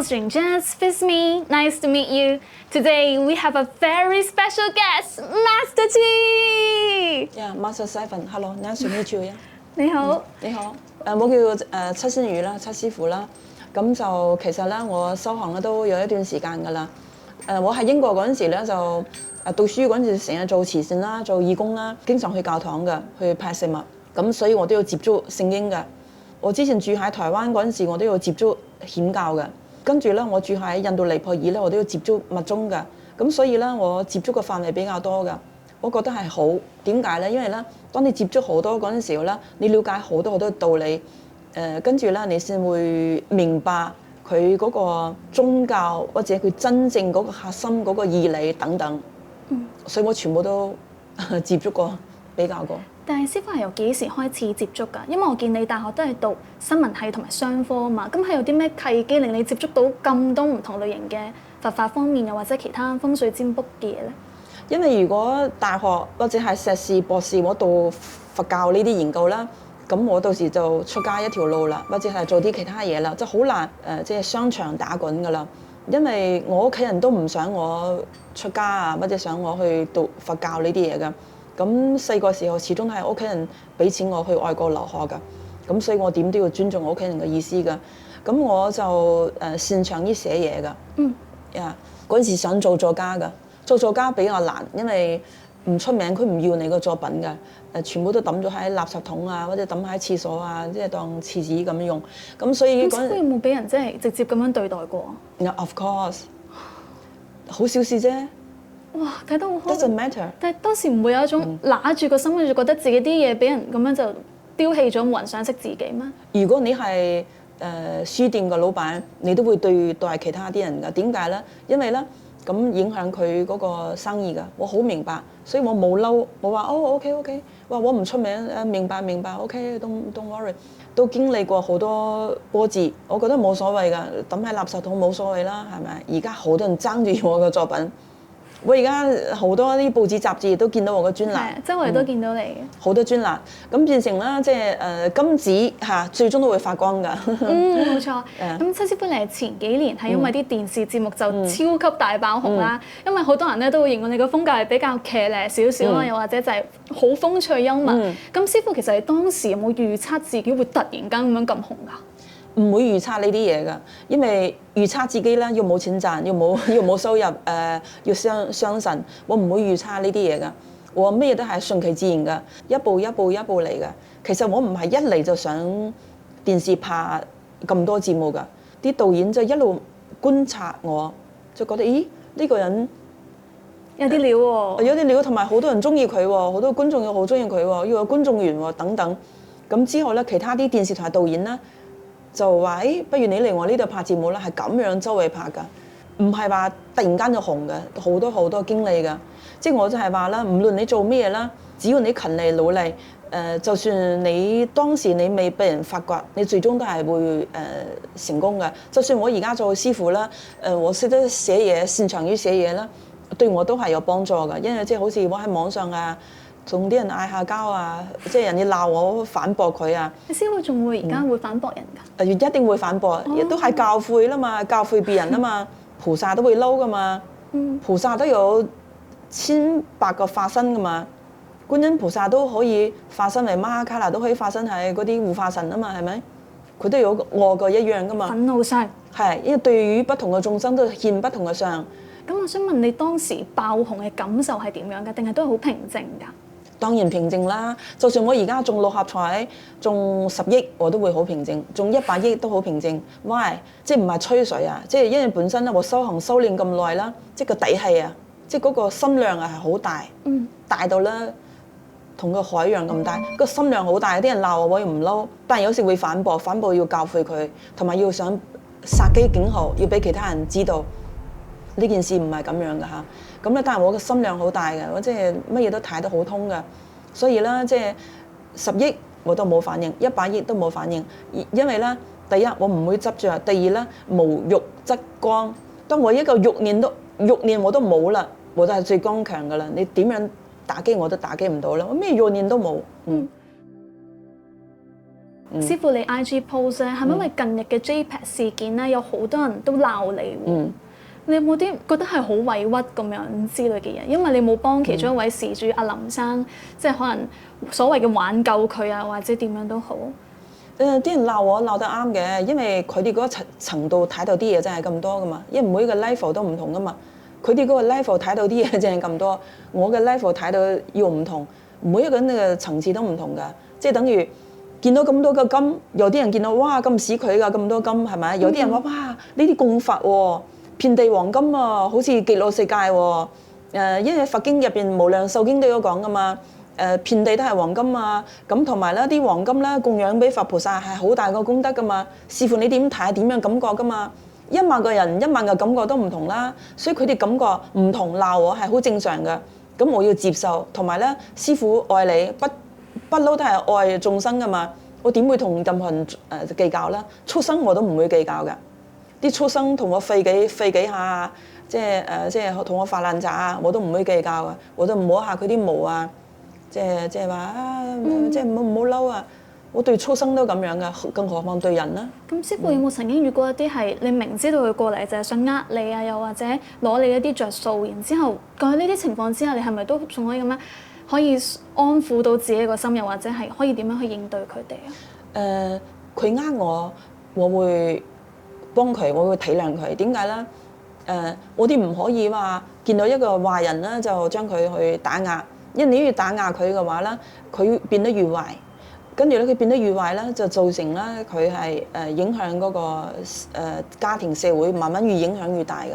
Hello strangers, it's me. Nice to meet you. Today we have a very special guest, Master T. Yeah, Master Seven，Hello， nice to meet you。你好，你好。我叫七仙魚啦，七師傅啦。咁就其實咧，我修行咧都有一段時間㗎啦。我喺英國嗰陣時咧就讀書嗰陣時成日做慈善啦，做義工啦，經常去教堂㗎，去派食物。咁所以我都要接觸聖經㗎。我之前住喺台灣嗰陣時，我都要接觸顯教嘅。跟住咧，我住喺印度尼泊爾咧，我都要接觸密宗㗎。咁所以咧，我接觸嘅範圍比較多㗎。我覺得係好，點解咧？因為咧，當你接觸好多嗰陣時候咧，你了解好多道理，跟住咧，你先會明白佢嗰個宗教或者佢真正嗰個核心嗰個義理等等。所以我全部都接觸過，比較過。但係師傅係由幾時開始接觸㗎？因為我見你大學都係讀新聞系同埋商科啊嘛，咁係有啲咩契機令你接觸到咁多唔同類型嘅佛法方面，又或者其他風水占卜嘅嘢咧？因為如果大學或者係碩士、博士，我讀佛教呢啲研究啦，咁我到時就出家一條路啦，或者係做啲其他嘢啦，就好難即係商場打滾㗎啦。因為我屋企人都唔想我出家啊，或者想我去讀佛教呢啲嘢㗎。咁細個時候始終係屋企人俾錢我去外國留學㗎，咁所以我點都要尊重我屋企人嘅意思㗎。咁我就擅長於寫嘢㗎。嗰陣時想做作家㗎，做作家比較難，因為唔出名，佢唔要你個作品㗎。全部都抌咗喺垃圾桶啊，或者抌喺廁所啊，即係當廁紙咁樣用。咁所以嗰陣有冇俾人即係直接咁樣對待過？Of course， 好小事啫。哇！睇得好開 Doesn't matter。但係當時唔會有一種揦住個心，跟住覺得自己啲嘢俾人咁樣就丟棄咗，冇人想識自己咩？如果你係書店嘅老闆，你都會對待其他啲人㗎。點解咧？因為咧咁影響佢嗰個生意㗎。我好明白，所以我冇嬲，我話OK，話我唔出名明白，OK，don't worry。都經歷過好多波折，我覺得冇所謂㗎，抌喺垃圾桶冇所謂啦，係咪？而家好多人爭住我嘅作品。我而家好多啲報紙雜誌都見到我個專欄，周圍都見到你嘅。好多專欄，咁變成啦，即係金子嚇，最終都會發光㗎。冇錯。咁七師傅你係前幾年係因為啲電視節目就超級大爆紅啦，因為好多人咧都會認為你個風格係比較騎呢少少啦，又或者就係好風趣幽默。咁師傅其實你當時有冇預測自己會突然間咁樣咁紅㗎？唔會預測呢啲嘢㗎，因為預測自己啦，要冇錢賺，要冇收入，要傷神，我唔會預測呢啲嘢㗎。我咩都係順其自然㗎，一步一步嚟㗎。其實我唔係一嚟就上電視拍咁多節目㗎，啲導演就一路觀察我，就覺得咦呢個人有啲料喎，有啲料，同埋好多人中意佢喎，好多觀眾又好中意佢喎，要有觀眾緣喎等等。咁之後咧，其他啲電視台導演啦，就話不如你嚟我呢度拍節目啦，係咁樣周圍拍㗎，唔係話突然間就紅嘅，好多經歷㗎。即係我就係話啦，唔論你做咩啦，只要你勤力努力，就算你當時你未被人發掘，你最終都係會成功嘅。就算我而家做師傅啦，我識得寫嘢，擅長於寫嘢啦，對我都係有幫助㗎。因為即係好似我喺網上啊，同啲人嗌下交啊，即係人哋鬧我反駁佢啊。你師傅仲會而家會反駁人㗎？一定會反駁，亦都係教誨啦嘛，教誨別人啊嘛。菩薩都會嬲㗎嘛，菩薩都有千百個化身㗎嘛。觀音菩薩都可以化身為瑪哈卡那，都可以化身係嗰啲護法神啊嘛，係咪？佢都有惡過一樣㗎嘛。憤怒相係，因為對於不同嘅眾生都獻不同嘅相。咁我想問你當時爆紅嘅感受係點樣㗎？定係都係好平靜㗎？當然平靜啦，就算我而家中六合彩中10億，我都會好平靜；中100億都好平靜。Why？ 即係唔係吹水啊？即係因為本身咧，我修練咁耐啦，即係個底氣啊，即係嗰個心量啊係好大，大到咧同個海洋咁大，個心量好大。啲人鬧我又唔嬲，但係有時會反駁要教誨佢，同埋要想殺雞儆猴，要俾其他人知道呢件事唔係咁樣㗎嚇。咁咧，但係我個心量好大嘅，我即係乜嘢都睇得好通嘅，所以咧即係10億我都冇反應，100億都冇反應，因為咧第一我唔會執着，第二咧無欲則剛。當我一個欲念我都冇啦，我就係最剛強㗎啦。你點樣打擊我都打擊唔到啦，我咩欲念都冇。師傅你 IG post 咧，係咪因為近日嘅 JPEX 事件咧，有好多人都鬧你喎？你有冇啲覺得係好委屈咁樣之類嘅嘢？因為你冇幫其中一位事主阿林生，即係可能所謂嘅挽救佢啊，或者點樣都好。啲人鬧我鬧得啱嘅，因為佢哋嗰個層度睇到啲嘢真係咁多噶嘛，因為每一個 level 都唔同噶嘛。佢哋嗰個 level 睇到啲嘢淨係咁多，我嘅 level 睇到要唔同，每一個人嘅層次都唔同㗎。即係等於見到咁多個金，有啲人見到哇咁屎佢㗎咁多金係咪？有啲人話哇呢啲供佛喎，遍地黃金啊，好似極樂世界喎。因為佛經入邊無量壽經都有講㗎嘛。遍地都係黃金啊，咁同埋咧啲黃金咧供養俾佛菩薩係好大個功德噶嘛，視乎你點睇點樣感覺噶嘛，1萬個人1萬個感覺都唔同啦，所以佢哋感覺唔同鬧我係好正常嘅，咁我要接受，同埋咧師傅愛你不嬲都係愛眾生噶嘛，我點會同任何人計較咧？畜生我都唔會計較嘅，啲畜生同我吠幾下，即係同我發爛渣啊，我都唔會計較啊，我都唔摸下佢啲毛啊。即係話啊，即係唔好嬲啊！我對畜生都咁樣噶，更何況對人啦。咁師傅有冇曾經遇過一啲係你明知道佢過嚟就係想呃你啊，又或者攞你一啲着數，然之後喺呢啲情況之下，你係咪都仲可以咁樣可以安撫到自己個心，又或者係可以點樣去應對佢哋啊？佢我會幫佢，我會體諒佢。點解咧？我哋唔可以話見到一個壞人咧，就將佢去打壓。因為你越打壓佢嘅話咧，佢變得越壞，跟住咧佢變得越壞咧，就造成咧佢係影響嗰個家庭社會，慢慢越影響越大嘅。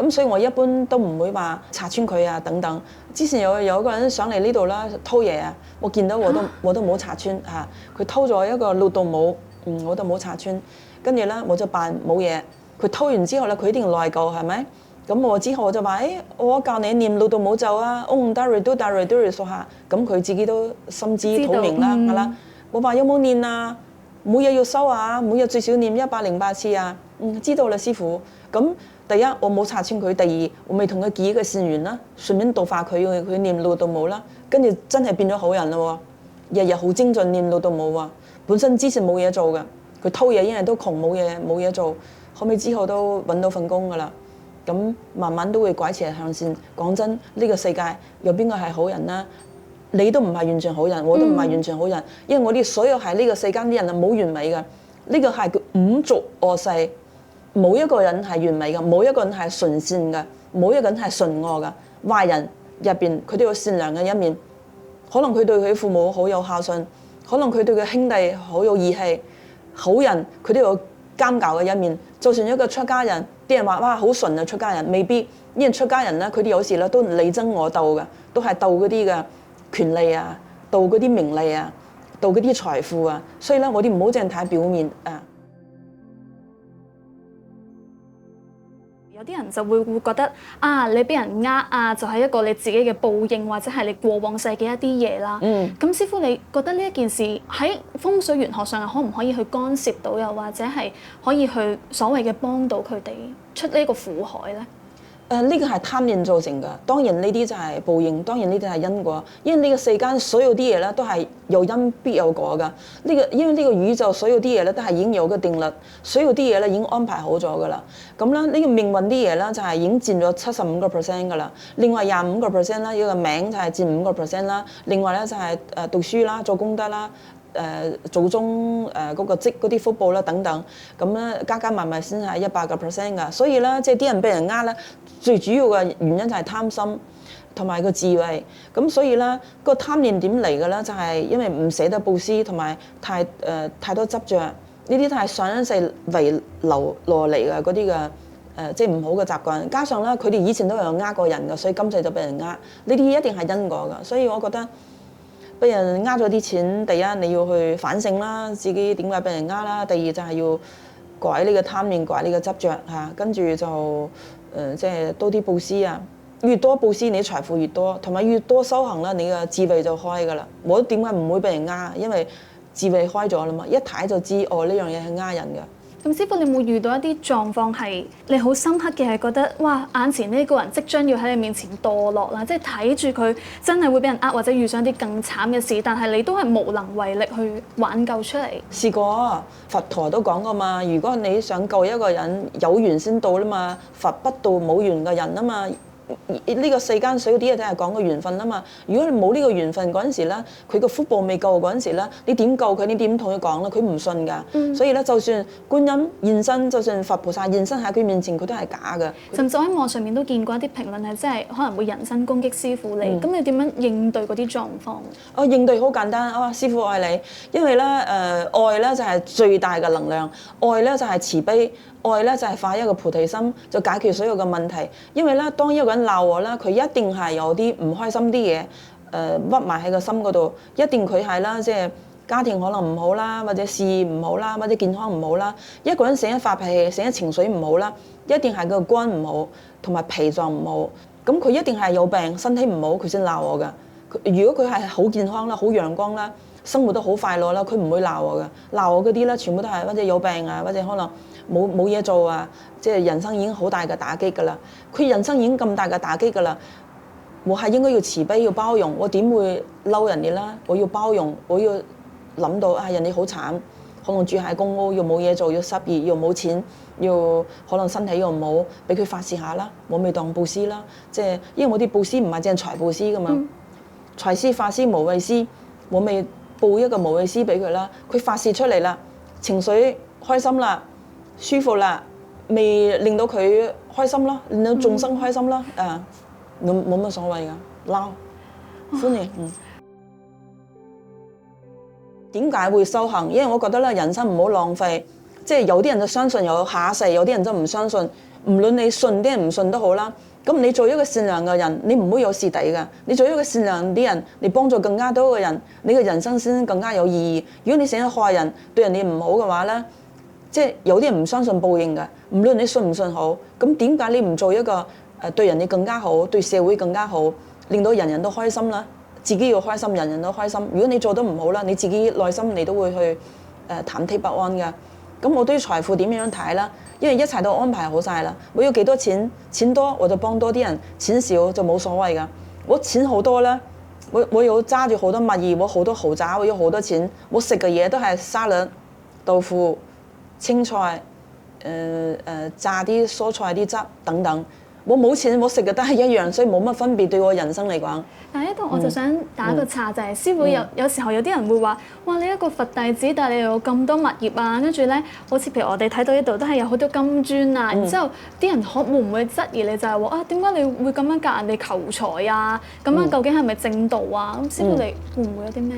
咁所以我一般都唔會話拆穿佢啊等等。之前有個人上嚟呢度啦偷嘢啊，我見到我都冇拆穿嚇，佢偷咗一個綠度帽，我都冇拆穿。跟住咧我就扮冇嘢，佢偷完之後咧佢一定內疚係咪？咁我之後我就話：我教你念六度母咒啊，Om Dari Do Dari Duri Soha。咁佢自己都心知肚明啦，係啦。我話有冇念啊？每日要修啊，每日最少念108次啊。知道啦，師傅。咁第一我冇拆穿佢，第二我未同佢結一個善緣啦，順便度化佢念六度母啦。跟住真係變咗好人啦喎，日日好精進念六度母喎。本身之前冇嘢做嘅，佢偷嘢，因為都窮冇嘢做，後尾之後都揾到份工㗎啦。咁慢慢都會拐斜向善。講真，呢個世界有邊個係好人啦？你都唔係完全好人，我都唔係完全好人，因為我哋所有係呢個世間啲人係冇完美嘅。呢個係叫五濁惡世，冇一個人係完美嘅，冇一個人係純善嘅，冇一個人係純惡嘅。壞人入邊佢都有善良嘅一面，可能佢對佢父母好有孝順，可能佢對佢兄弟好有義氣。好人佢都有奸狡嘅一面。就算一個出家人，啲人話哇好純啊出家人，未必。因為出家人咧，佢哋有時咧都你爭我鬥嘅，都係鬥嗰啲嘅權利啊，鬥嗰啲名利啊，鬥嗰啲財富啊。所以咧，我哋唔好淨係睇表面啊。有啲人就會覺得啊，你俾人啊，就係一個你自己嘅報應，或者係你過往世嘅一啲嘢啦。咁師傅，你覺得呢一件事喺風水玄學上可唔可以去干涉到，又或者係可以去所謂嘅幫到佢哋出呢個苦海咧？呢個係貪念造成㗎，當然呢啲就係報應，當然呢啲係因果。因為呢個世間所有啲嘢咧都係有因必有果㗎。因為呢個宇宙所有啲嘢咧都係已經有個定律，所有啲嘢咧已經安排好咗㗎啦。咁咧呢個命運啲嘢咧就係已經佔咗75%㗎啦。另外25%啦，呢個名就係佔5%啦。另外咧就係讀書啦、做功德啦。祖宗嗰個積嗰啲福報啦等等，咁咧加埋先係100%㗎。所以咧，即係啲人俾人呃咧，最主要嘅原因就係貪心同埋個智慧。咁所以咧，個貪念點嚟嘅咧，就係因為唔捨得布施，同埋太多執着。呢啲都係上一世遺留落嚟嘅嗰啲嘅即係唔好嘅習慣。加上咧，佢哋以前都有呃過人㗎，所以今世就俾人呃。呢啲一定係因果㗎。所以我覺得。俾人呃咗啲錢，第一你要去反省啦，自己點解俾人呃啦；第二就係要改呢個貪念，改呢個執着嚇，跟住就即係多啲布施啊。越多布施，你財富越多，同埋越多修行啦，你嘅智慧就開㗎啦。我點解唔會俾人呃？因為智慧開咗啦嘛，一睇就知哦呢樣嘢係呃人㗎。咁師傅，你有冇遇到一啲狀況係你好深刻嘅，係覺得哇，眼前呢個人即將要喺你面前墮落啦，即係睇住佢真係會俾人呃，或者遇上啲更慘嘅事，但係你都係無能為力去挽救出嚟。試過，佛陀都講過嘛，如果你想救一個人，有緣先到啦嘛，佛不度冇緣嘅人啊嘛。呢個世間所有啲嘢都係講個緣分啊嘛。如果你冇呢個緣分嗰陣時咧，佢個福報未夠嗰陣時咧，你點救佢？你點同佢講咧？佢唔信㗎。所以咧，就算觀音現身，就算佛菩薩現身喺佢面前，佢都係假嘅。甚至我喺網上面都見過一啲評論係真係可能會人身攻擊師傅你，咁你點樣應對嗰啲狀況？應對好簡單啊！師傅愛你，因為咧愛咧就係最大嘅能量，愛咧就係慈悲。愛咧就係發一個菩提心，就解決所有嘅問題。因為咧，當一個人鬧我啦，佢一定係有啲唔開心啲嘢，屈埋喺個心嗰度。一定佢係啦，即係家庭可能唔好啦，或者事業唔好啦，或者健康唔好啦。一個人成日發脾氣，成日情緒唔好啦，一定係個肝唔好，同埋脾臟唔好。咁佢一定係有病，身體唔好，佢先鬧我㗎。如果佢係好健康啦，好陽光啦，生活得好快樂啦，佢唔會鬧我㗎。鬧我嗰啲咧，全部都係或者有病啊，或者可能冇嘢做啊，即係人生已經好大嘅打擊㗎啦。佢人生已經咁大嘅打擊㗎啦，我係應該要慈悲，要包容。我點會嬲人哋啦？我要包容，我要諗到啊，人哋好慘，可能住喺公屋，又冇嘢做，要失業，又冇錢，要可能身體又唔好，俾佢發泄下啦。我咪當布施啦，即係因為我啲布施唔係淨係財布施㗎嘛，財施、法施、無畏施，我咪報一個無畏施俾佢啦。佢發泄出嚟啦，情緒開心啦。舒服啦，未令到佢開心啦，令到眾生開心啦，冇乜所謂㗎，撈歡迎。點解會修行？因為我覺得咧，人生唔好浪費，即係有啲人就相信有下世，有啲人就唔相信。唔論你信啲人唔信都好啦，咁你做一個善良嘅人，你唔會有蝕底㗎。你做一個善良啲人，你幫助更加多嘅人，你嘅人生先更加有意義。如果你成日害人，對人哋唔好嘅話咧，即係有啲人唔相信報應嘅，唔論你信唔信好，咁點解你唔做一個對人哋更加好，對社會更加好，令到人人都開心啦？自己要開心，人人都開心。如果你做得唔好啦，你自己內心你都會去忐忑不安嘅。咁我對財富點樣睇啦？因為一切都安排好晒啦。我要幾多錢，錢多我就幫多啲人，錢少就冇所謂㗎。我錢好多咧，我有揸住好多物業，我好多豪宅，我有好多錢，我食嘅嘢都係沙律、豆腐、青菜，炸啲蔬菜啲汁等等。我冇錢，我食嘅都係一樣，所以冇乜分別對我人生嚟講。但係呢度我就想打個岔，就係師傅有時候有啲人會話：哇，你一個佛弟子，但係你又有咁多物業啊，跟住咧，好似譬如我哋睇到呢度都係有好多金磚啊，然之後啲人會唔會質疑你就係話啊，點解你會咁樣教人哋求財啊？咁樣究竟係咪正道啊？咁師傅你會唔會有啲咩？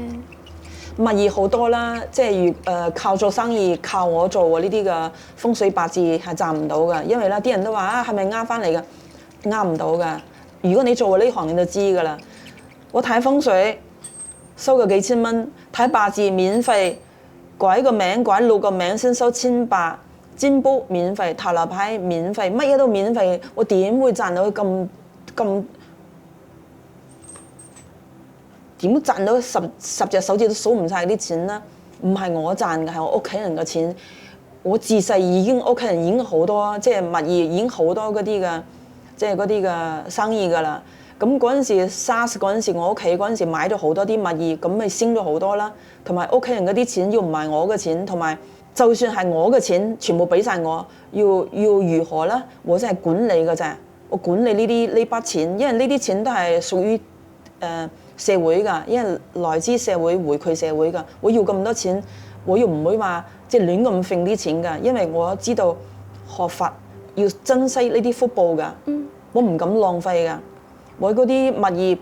物業好多啦，即係靠做生意，靠我做喎，呢啲嘅風水八字係賺唔到㗎，因為咧啲人都話啊，係咪呃翻嚟㗎？呃唔到㗎。如果你做呢行，你就知㗎啦。我睇風水收個幾千蚊，睇八字免費，改個名改6個名先收1800，占卜免費，塔羅牌免費，乜嘢都免費，我點會賺到咁？點賺到十隻手指都數唔晒啲錢啦？唔係我賺嘅，係我屋企人嘅錢。我自細已經屋企人已經好多，即係物業已經好多嗰啲嘅，即係嗰啲嘅生意㗎啦。咁嗰陣時 SARS 嗰陣時，我屋企嗰陣時買咗好多啲物業，咁咪升咗好多啦。同埋屋企人嗰啲錢要唔係我嘅錢，同埋就算係我嘅錢，全部俾晒我，要如何咧？我真係管理㗎咋，我管理呢筆錢，因為呢啲錢都係屬於社會㗎，因為來自社會回饋社會㗎。我要咁多錢，我又唔會話即係亂咁揈啲錢㗎，因為我知道學佛要珍惜呢啲福報㗎。我唔敢浪費㗎。我嗰啲物業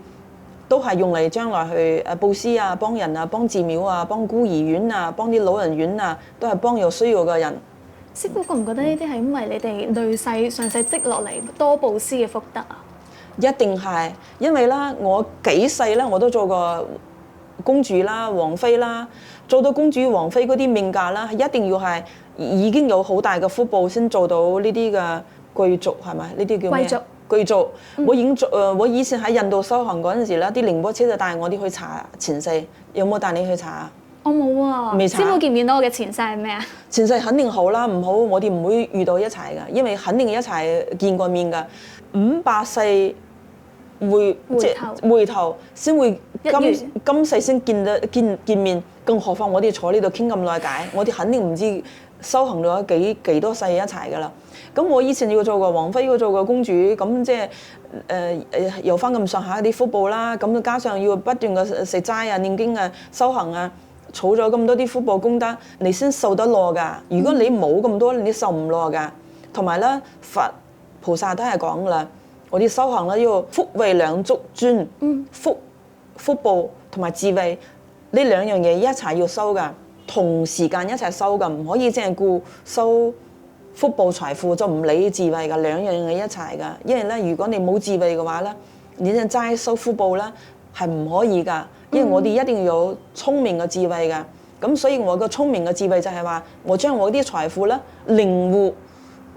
都係用嚟將來去佈施啊，幫人啊，幫寺廟啊，幫孤兒院啊，幫啲老人院啊，都係幫有需要嘅人。師傅覺唔覺得呢啲係因為你哋累世上世積落嚟多佈施嘅福德啊？一定係，因為啦，我幾世啦，我都做過公主啦、王妃啦，做到公主、王妃嗰啲命格啦，一定要係已經有好大嘅福報先做到呢啲嘅貴族，係咪？呢啲叫咩？貴族。貴族，我以前喺印度修行嗰陣時咧，啲寧波車就帶我哋去查前世，有冇帶你去查啊？我冇啊。未查師傅見唔見到我嘅前世係咩啊？前世肯定好啦，唔好我哋唔會遇到一齊㗎，因為肯定一齊見過面㗎。500世回頭先會今世先見面，更何況我哋坐呢度傾咁耐偈，我哋肯定唔知修行咗幾多世一齊㗎啦。咁我以前要做個王妃，要做個公主，咁即係有翻咁上下啲福報啦。咁加上要不斷嘅食齋啊、念經啊、修行啊，儲咗咁多啲福報功德，你先受得落㗎。如果你冇咁多，你受唔落㗎。同埋咧，佛菩薩都係講㗎啦。我哋修行咧要福慧兩足尊，福報同埋智慧呢兩樣嘢一齊要修㗎，同時間一齊修㗎，唔可以淨係顧修福報財富就唔理智慧㗎，兩樣嘢一齊㗎。因為咧，如果你冇智慧嘅話咧，你淨係齋修福報咧係唔可以㗎，因為我哋一定要有聰明嘅智慧㗎。咁所以我個聰明嘅智慧就係話，我將我啲財富咧靈活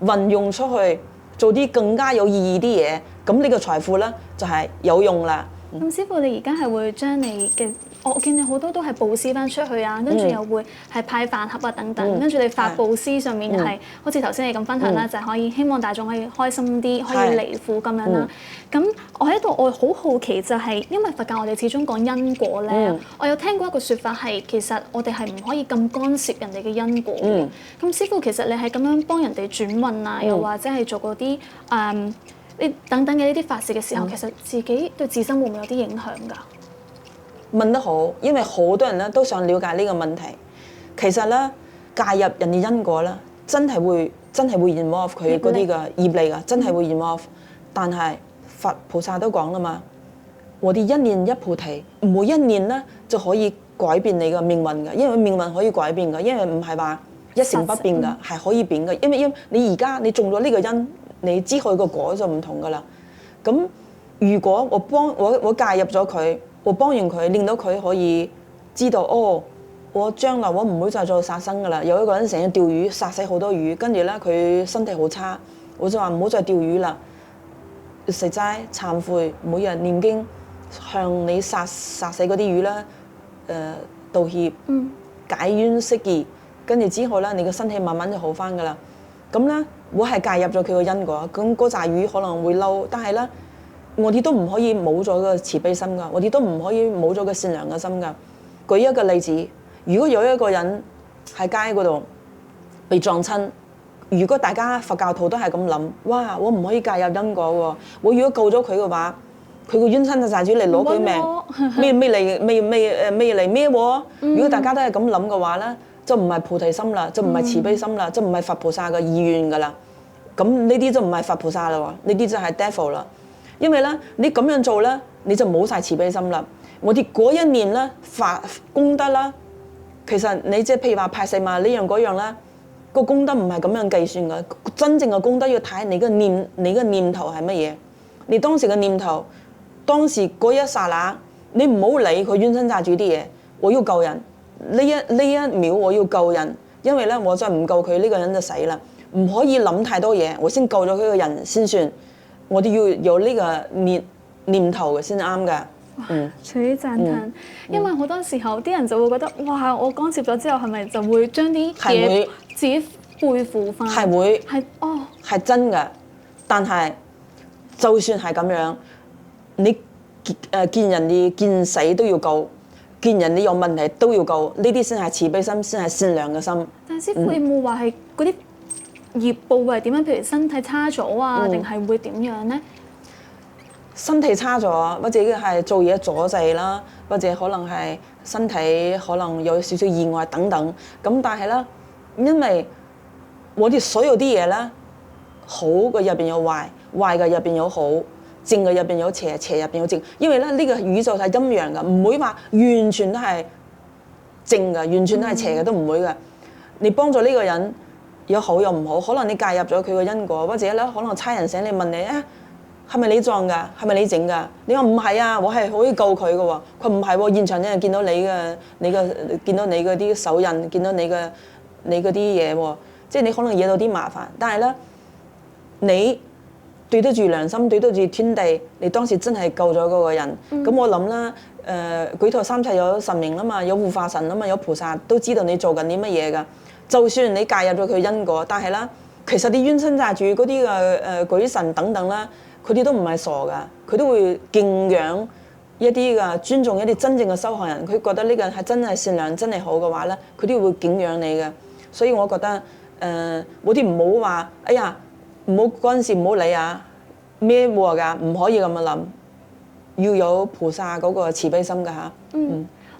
運用出去。做啲更加有意義啲嘢，咁呢個財富咧就係有用啦。咁師傅，你而家係會將你嘅，我見你好多都係佈施翻出去啊，跟住又會係派飯盒啊等等，跟住你發佈施上面係好似頭先你咁分享啦，就係可以希望大眾可以開心啲，可以離苦咁樣啦。咁我喺度我好好奇就係，因為佛教我哋始終講因果咧，我有聽過一個説法係，其實我哋係唔可以咁干涉人哋嘅因果嘅。咁師傅，其實你係咁樣幫人哋轉運啊，又或者係做嗰啲呢等等嘅呢啲法事嘅時候，其實自己對自身會唔會有啲影響㗎？問得好，因為好多人咧都想了解呢個問題。其實咧，介入人哋因果咧，真係會 involve 佢嗰啲嘅業力㗎，真係會 involve。但係佛菩薩都講啦嘛，我哋一念一菩提，每一念咧就可以改變你嘅命運㗎，因為命運可以改變㗎，因為唔係話一成不變㗎，係可以變㗎。因為你而家你種咗呢個因，你之後個果就唔同㗎啦。咁如果我介入咗佢，我幫完佢，令到佢可以知道哦，我將來我唔會再做殺生㗎啦。有一個人成日釣魚，殺死好多魚，跟住咧佢身體好差，我就話唔好再釣魚啦，食齋懺悔，每日念經，向你殺死嗰啲魚啦，道歉，解冤釋義，跟住之後咧，你個身體慢慢就好翻㗎啦。咁咧，我係介入咗佢個因果，咁嗰紮魚可能會嬲，但係咧，我哋都唔可以冇咗個慈悲心㗎，我哋都唔可以冇咗個善良嘅心㗎。舉一個例子，如果有一個人喺街嗰度被撞親，如果大家佛教徒都係咁諗，哇！我唔可以介入因果喎，我如果救咗佢嘅話，佢個冤親就債主嚟攞佢命，咩嚟咩喎？如果大家都係咁諗嘅話咧，就唔係菩提心啦，就唔係慈悲心啦，就唔係佛菩薩嘅意願㗎啦。咁呢啲就唔係佛菩薩啦喎，呢啲就係 devil 啦。因為咧，你咁樣做咧，你就冇晒慈悲心啦。我哋嗰一念咧發功德啦，其實你即係譬如話派四萬呢樣嗰樣啦，個功德唔係咁樣計算㗎。真正嘅功德要睇你嘅念頭係乜嘢。你當時嘅念頭，當時嗰一剎那，你唔好理佢冤親債主啲嘢，我要救人。呢一秒我要救人，因為咧我再唔救佢，呢個人就死啦。唔可以諗太多嘢，我先救咗佢個人先算。我哋要有呢個念頭嘅先啱㗎。除咗讚歎，因為好多時候啲人就會覺得，哇！我干涉咗之後，係咪就會將啲嘢自己背負翻？係會，係真㗎。但係就算係咁樣，你見人哋見死都要救，見人哋有問題都要救，呢啲先係慈悲心，先係善良嘅心。但係師傅有冇話係嗰啲業報係點樣？譬如身體差咗啊，定係會點樣咧？身體差咗，或者係做嘢阻滯啦，或者可能係身體可能有少少意外等等。咁但係咧，因為我哋所有啲嘢咧，好嘅入邊有壞，壞嘅入邊有好，正嘅入邊有邪，邪入邊有正。因為咧呢個宇宙係陰陽㗎，唔會話完全都係正嘅，完全都係邪嘅都唔會㗎。你幫助呢個人有好有唔好，可能你介入咗佢個因果，或者咧可能差人醒你問你啊。係咪你撞㗎？係咪你整㗎？你話唔係啊，我係可以救佢嘅喎。佢唔係喎，現場真係見到見到你嗰啲手印，見到你嗰啲嘢喎。即係你可能惹到啲麻煩，但係咧，你對得住良心，對得住天地，你當時真係救咗嗰個人。咁我諗啦，舉頭三尺有神明啦嘛，有護法神啦嘛，有菩薩都知道你做緊啲乜嘢㗎。就算你介入咗佢因果，但係啦，其實你冤親債主嗰啲舉神等等啦，佢哋都唔係傻㗎，佢都會敬仰一啲㗎，尊重一啲真正嘅修行人。佢覺得呢個人係真係善良、真係好嘅話咧，佢都會敬仰你嘅。所以我覺得我哋唔好話，哎呀，唔好嗰陣時唔好理啊，咩禍㗎，唔可以咁樣諗，要有菩薩嗰個慈悲心㗎嚇。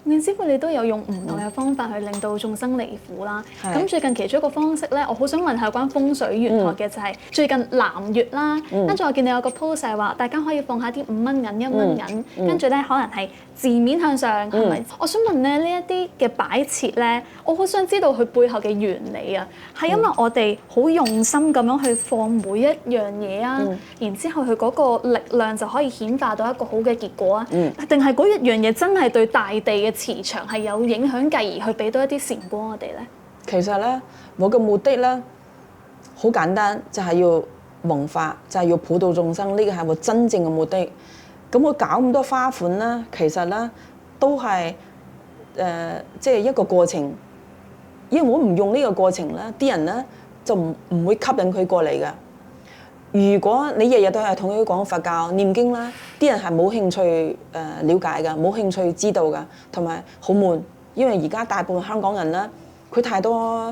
我見師傅你都有用唔同嘅方法去令到眾生離苦啦。咁最近其中一個方式咧，我好想問下有關風水玄學嘅就係最近南月啦。跟住我見你有個 post 係話大家可以放下啲5蚊銀、1蚊銀，跟住咧可能係字面向上，係咪？我想問咧呢一啲嘅擺設咧，我好想知道佢背後嘅原理啊。係因為我哋好用心咁樣去放每一樣嘢啊，然之後佢嗰個力量就可以顯化到一個好嘅結果啊。定係嗰一樣嘢真係對大地嘅磁場係有影響，繼而去俾到一啲善光我哋咧。其實咧，我嘅目的咧好簡單，就係要弘法，就係要普度眾生，呢個係我真正嘅目的。咁我搞咁多花款啦，其實咧都係即係一個過程。因為我唔用呢個過程咧，啲人咧就唔會吸引佢過嚟㗎。如果你日日都係同佢講佛教念經啦，啲人係冇興趣了解㗎，冇興趣知道㗎，同埋好悶。因為而家大部分香港人啦，佢太多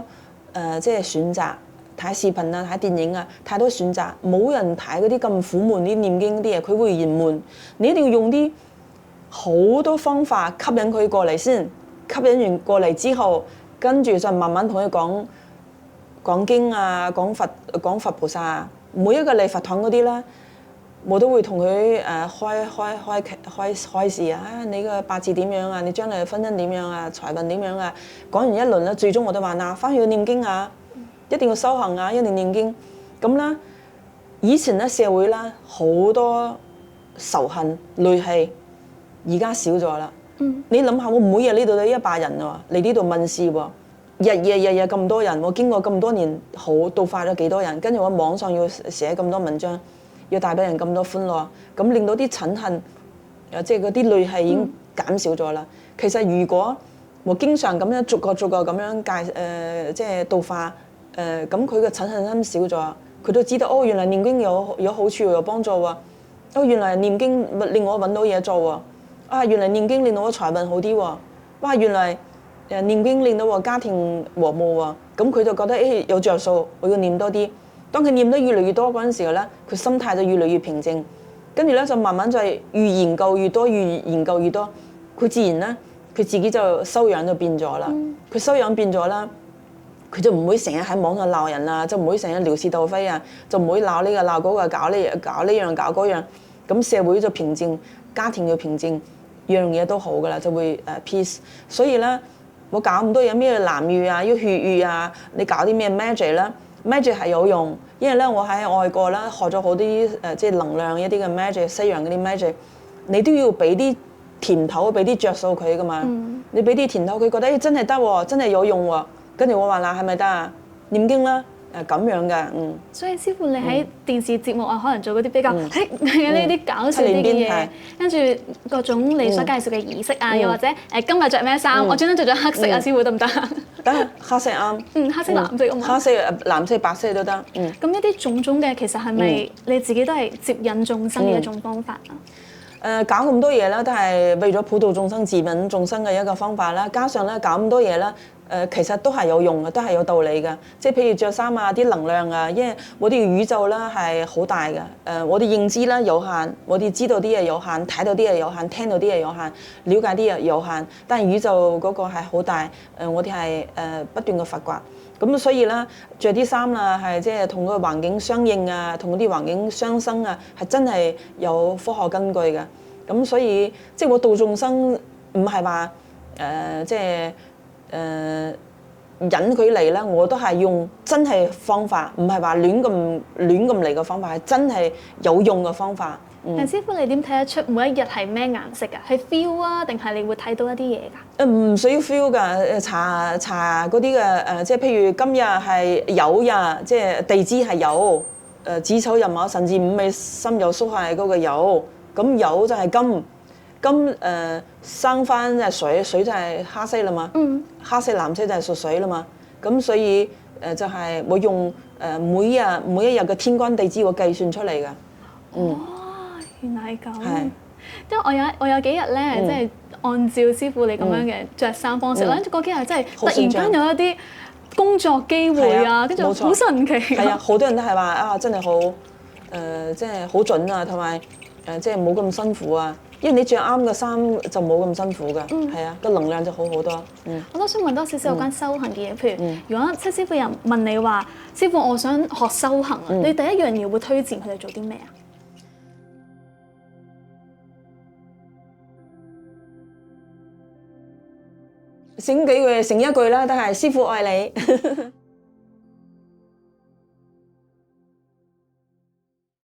即係選擇，睇視頻啊，睇電影啊，太多選擇，冇人睇嗰啲咁苦悶啲念經啲嘢，佢會嫌悶。你一定要用啲好多方法吸引佢過嚟先，吸引完過嚟之後，跟住就慢慢同佢講經啊，講佛菩薩啊。每一個嚟佛堂嗰啲啦，我都會同佢開示啊！你個八字點樣啊？你將來婚姻點樣啊？財運點樣啊？講完一輪啦，最終我都話嗱，翻去念經啊，一定要修行啊，一定念經。咁啦，以前咧社會啦好多仇恨戾氣，而家少咗啦。你諗下，我每日呢度都100人喎，嚟呢度問事喎。日夜咁多人，我經過咁多年，好度化咗幾多人，跟住我網上要寫咁多文章，要帶俾人咁多歡樂，咁令到啲嗔恨，即係嗰啲戾氣已經減少咗啦。其實如果我經常咁樣逐個咁樣即係度化，咁佢嘅嗔恨心少咗，佢都知道哦，原來念經有好處有幫助喎，哦原來念經令我揾到嘢做喎，啊原來念經令到我財運好啲喎，哇原來念經令到我家庭和睦喎，咁佢就覺得有着數，我要念多啲。當佢念得越嚟越多嗰陣時候咧，佢心態就越嚟越平靜，跟住咧就慢慢就係越研究越多，越研究越多，佢自然咧佢自己就修養就變咗啦。佢修養變咗啦，佢就唔會成日喺網上鬧人啊，就唔會成日撩是鬥非啊，就唔會鬧呢個鬧嗰個，搞呢樣搞嗰樣，咁社會就平靜，家庭就平靜，樣嘢都好噶啦，就會peace。所以咧。我搞咁多嘢，咩藍月啊，要血月啊，你搞啲咩 magic 啦 ？magic 係有用，因為咧我喺外國啦學咗好啲即係能量一啲嘅 magic，西洋嗰啲 magic，你都要俾啲甜頭，俾啲着數佢噶嘛。你俾啲甜頭，佢覺得真係得喎，真係有用喎。跟住我話嗱，係咪得啊？念經啦。咁樣嘅，所以師傅你喺電視節目啊，可能做嗰啲比較呢啲搞笑啲嘅嘢，跟住各種你所介紹嘅儀式啊，又或者今日着咩衫，我專登着咗黑色啊，師傅得唔得？得，黑色啱。黑色藍色咁。黑色、藍色、白色都得。咁一啲種種嘅，其實係咪你自己都係接引眾生嘅一種方法啊？搞咁多嘢啦，都係為咗普度眾生、自引眾生嘅一個方法啦。加上咧搞咁多嘢啦。其實都係有用嘅，都係有道理嘅。即係譬如着衫啊，啲能量啊，因為我哋宇宙啦係好大嘅。我哋認知啦有限，我哋知道啲嘢有限，睇到啲嘢有限，聽到啲嘢有限，了解啲嘢有限。但係宇宙嗰個係好大，我哋係不斷嘅發掘。咁所以咧，着啲衫啊，係即係同個環境相應啊，同嗰啲環境相生啊，係真係有科學根據嘅。咁所以即係我度眾生唔係話即係。引佢嚟啦，我都係用真係方法，唔係話亂咁嚟嘅方法，係真係有用嘅方法。但師傅你點睇得出每一日係咩顏色㗎？係 feel 啊，定係你會睇到一啲嘢㗎？唔需要 feel 㗎，查嗰啲嘅即係譬如今日係酉日，即係地支係酉，子丑寅卯辰巳午未申酉戌係嗰個酉，咁酉就係金。咁生翻即係水，水就係黑色啦嘛，黑色藍色就係屬水啦嘛。咁所以就係我用每一日嘅天干地支我計算出嚟㗎。哦，原來係咁。係因為我有幾日咧，即係按照師傅你咁樣嘅着衫方式啦，跟住嗰幾日真係突然間有一啲工作機會啊，跟住好神奇。係啊，好多人都係話啊，真係好即係好準啊，同埋即係冇咁辛苦啊。因為你着啱嘅衫就冇咁辛苦㗎，係啊，個能量就好好多。我都想問多少少有關修行嘅嘢，譬如如果七師傅人問你話，師傅我想學修行啊，你第一樣嘢會推薦佢哋做啲咩啊？醒幾句，成一句啦，都係師傅愛你。